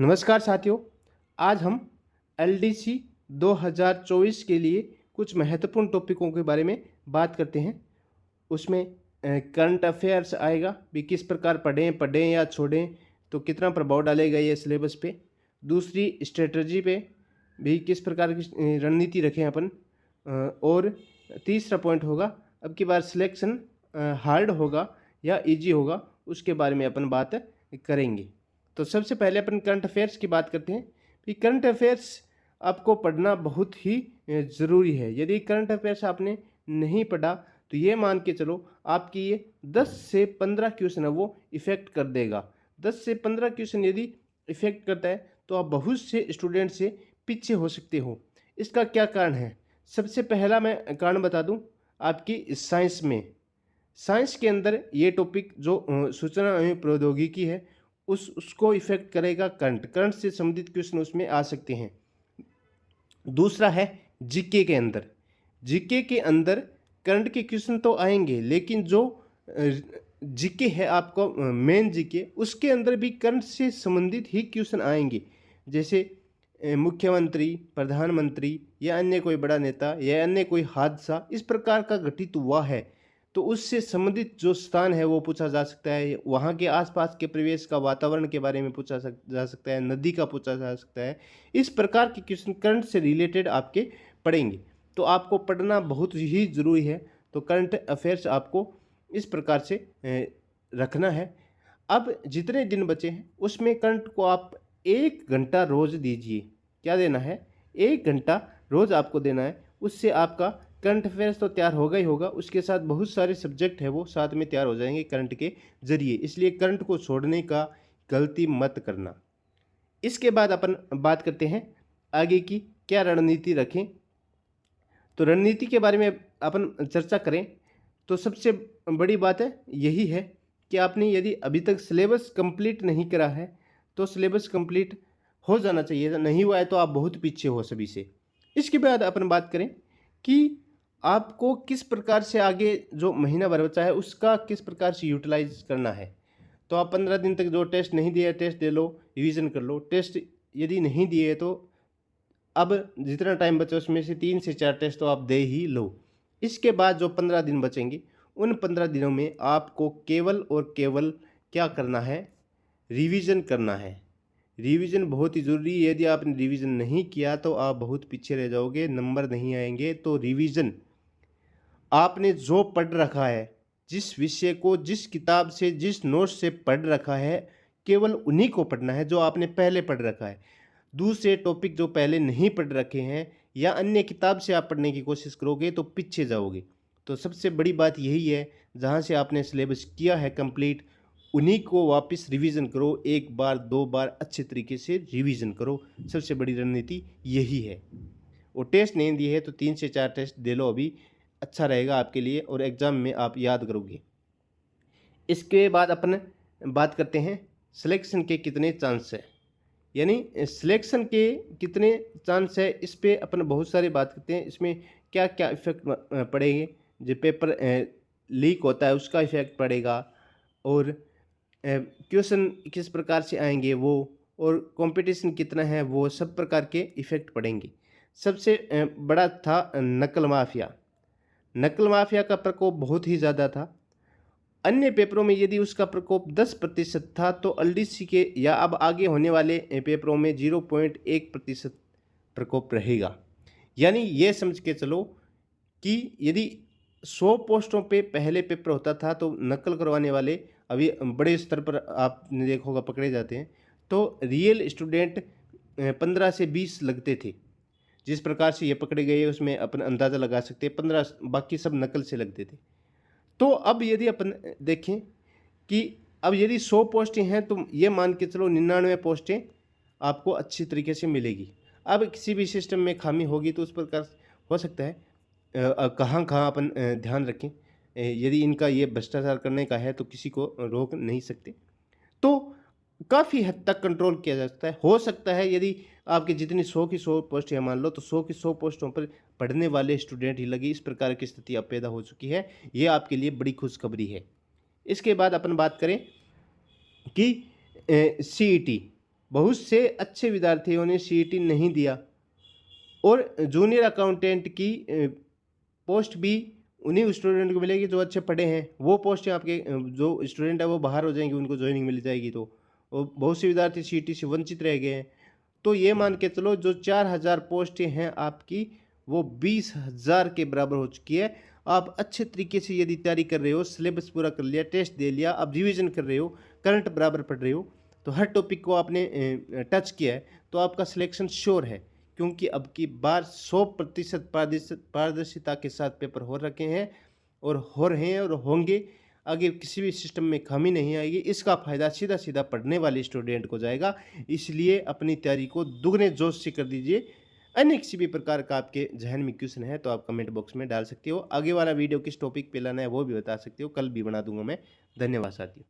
नमस्कार साथियों। आज हम एलडीसी 2024 के लिए कुछ महत्वपूर्ण टॉपिकों के बारे में बात करते हैं। उसमें करंट अफेयर्स आएगा भी, किस प्रकार पढ़ें या छोड़ें तो कितना प्रभाव डालेगा ये सिलेबस पे। दूसरी स्ट्रेटजी पे भी किस प्रकार की रणनीति रखें अपन। और तीसरा पॉइंट होगा अब की बार सिलेक्शन हार्ड होगा या इजी होगा, उसके बारे में अपन बात करेंगे। तो सबसे पहले अपन करंट अफेयर्स की बात करते हैं कि करंट अफेयर्स आपको पढ़ना बहुत ही ज़रूरी है। यदि करंट अफेयर्स आपने नहीं पढ़ा तो ये मान के चलो आपकी ये 10 से 15 क्वेश्चन है वो इफ़ेक्ट कर देगा। 10 से 15 क्वेश्चन यदि इफ़ेक्ट करता है तो आप बहुत से स्टूडेंट से पीछे हो सकते हो। इसका क्या कारण है? सबसे पहला मैं कारण बता दूं, आपकी साइंस के अंदर ये टॉपिक जो सूचना एवं प्रौद्योगिकी है उसको इफेक्ट करेगा। करंट से संबंधित क्वेश्चन उसमें आ सकते हैं। दूसरा है जीके के अंदर करंट के क्वेश्चन तो आएंगे, लेकिन जो जीके है आपको मेन जीके, उसके अंदर भी करंट से संबंधित ही क्वेश्चन आएंगे। जैसे मुख्यमंत्री, प्रधानमंत्री या अन्य कोई बड़ा नेता या अन्य कोई हादसा इस प्रकार का घटित हुआ है तो उससे संबंधित जो स्थान है वो पूछा जा सकता है। वहाँ के आसपास के परिवेश का, वातावरण के बारे में पूछा जा सकता है, नदी का पूछा जा सकता है। इस प्रकार के क्वेश्चन करंट से रिलेटेड आपके पढ़ेंगे तो आपको पढ़ना बहुत ही ज़रूरी है। तो करंट अफेयर्स आपको इस प्रकार से रखना है। अब जितने दिन बचे हैं उसमें करंट को आप 1 घंटा रोज़ दीजिए। क्या देना है? 1 घंटा रोज़ आपको देना है। उससे आपका करंट अफेयर्स तो तैयार होगा ही होगा, उसके साथ बहुत सारे सब्जेक्ट है वो साथ में तैयार हो जाएंगे करंट के जरिए। इसलिए करंट को छोड़ने का गलती मत करना। इसके बाद अपन बात करते हैं आगे की क्या रणनीति रखें। तो रणनीति के बारे में अपन चर्चा करें तो सबसे बड़ी बात है यही है कि आपने यदि अभी तक सिलेबस कंप्लीट नहीं करा है तो सिलेबस कंप्लीट हो जाना चाहिए। नहीं हुआ है तो आप बहुत पीछे हो सभी से। इसके बाद अपन बात करें कि आपको किस प्रकार से आगे जो महीना भर बचा है उसका किस प्रकार से यूटिलाइज करना है। तो आप 15 दिन तक जो टेस्ट नहीं दिए टेस्ट दे लो, रिवीजन कर लो। टेस्ट यदि नहीं दिए तो अब जितना टाइम बचा उसमें से 3 से 4 टेस्ट तो आप दे ही लो। इसके बाद जो 15 दिन बचेंगे उन 15 दिनों में आपको केवल और केवल क्या करना है? रिवीजन करना है। रिवीजन बहुत ही ज़रूरी है। यदि आपने रिवीजन नहीं किया तो आप बहुत पीछे रह जाओगे, नंबर नहीं आएंगे। तो रिवीजन आपने जो पढ़ रखा है, जिस विषय को, जिस किताब से, जिस नोट से पढ़ रखा है, केवल उन्हीं को पढ़ना है जो आपने पहले पढ़ रखा है। दूसरे टॉपिक जो पहले नहीं पढ़ रखे हैं या अन्य किताब से आप पढ़ने की कोशिश करोगे तो पीछे जाओगे। तो सबसे बड़ी बात यही है, जहाँ से आपने सिलेबस किया है कंप्लीट उन्हीं को वापस रिवीजन करो। 1 बार 2 बार अच्छे तरीके से रिवीजन करो। सबसे बड़ी रणनीति यही है। और टेस्ट नहीं दिए है तो 3 से 4 टेस्ट दे लो, अभी अच्छा रहेगा आपके लिए और एग्ज़ाम में आप याद करोगे। इसके बाद अपन बात करते हैं सिलेक्शन के कितने चांस है, यानी सिलेक्शन के कितने चांस है। इस पे अपन बहुत सारी बात करते हैं। इसमें क्या क्या इफेक्ट पड़ेंगे। जो पेपर लीक होता है उसका इफेक्ट पड़ेगा, और क्वेश्चन किस प्रकार से आएंगे वो, और कंपटीशन कितना है, वो सब प्रकार के इफेक्ट पड़ेंगे। सबसे बड़ा था नकल माफिया का प्रकोप बहुत ही ज़्यादा था। अन्य पेपरों में यदि उसका प्रकोप 10% था तो एलडीसी के या अब आगे होने वाले पेपरों में 0.1% प्रकोप रहेगा। यानी ये समझ के चलो कि यदि 100 पोस्टों पे पहले पेपर होता था तो नकल करवाने वाले अभी बड़े स्तर पर आपने देखा होगा पकड़े जाते हैं। तो रियल स्टूडेंट 15 से 20 लगते थे। जिस प्रकार से ये पकड़े गए उसमें अपन अंदाज़ा लगा सकते हैं, 15 बाकी सब नकल से लगते थे। तो अब यदि अपन देखें कि अब यदि 100 पोस्टें हैं तो ये मान के चलो 99 पोस्टें आपको अच्छी तरीके से मिलेगी। अब किसी भी सिस्टम में खामी होगी तो उस प्रकार हो सकता है कहाँ कहाँ अपन ध्यान रखें। यदि इनका ये भ्रष्टाचार करने का है तो किसी को रोक नहीं सकते। तो काफ़ी हद तक कंट्रोल किया जा सकता है। हो सकता है यदि आपकी जितनी 100 की 100 पोस्ट है मान लो तो 100 की 100 पोस्टों पर पढ़ने वाले स्टूडेंट ही लगे। इस प्रकार की स्थिति अब पैदा हो चुकी है। ये आपके लिए बड़ी खुशखबरी है। इसके बाद अपन बात करें कि सीईटी बहुत से अच्छे विद्यार्थियों ने सीईटी नहीं दिया और जूनियर अकाउंटेंट की पोस्ट भी उन्हीं स्टूडेंट को मिलेगी जो अच्छे पढ़े हैं। वो पोस्ट आपके जो स्टूडेंट है वो बाहर हो जाएंगे, उनको ज्वाइनिंग मिल जाएगी। तो और बहुत से विद्यार्थी सीईटी से वंचित रह गए हैं। तो ये मान के चलो जो 4000 पोस्टें हैं आपकी, वो 20,000 के बराबर हो चुकी है। आप अच्छे तरीके से यदि तैयारी कर रहे हो, सिलेबस पूरा कर लिया, टेस्ट दे लिया, अब रिवीजन कर रहे हो, करंट बराबर पढ़ रहे हो, तो हर टॉपिक को आपने टच किया है, तो आपका सिलेक्शन श्योर है। क्योंकि अब की बार 100% पारदर्शिता के साथ पेपर हो रखे हैं और हो रहे हैं और होंगे। आगे किसी भी सिस्टम में खामी नहीं आएगी। इसका फ़ायदा सीधा सीधा पढ़ने वाले स्टूडेंट को जाएगा। इसलिए अपनी तैयारी को दुगने जोश से कर दीजिए। अन्य किसी भी प्रकार का आपके जहन में क्वेश्चन है तो आप कमेंट बॉक्स में डाल सकते हो। आगे वाला वीडियो किस टॉपिक पे लाना है वो भी बता सकते हो, कल भी बना दूंगा मैं। धन्यवाद साथियों।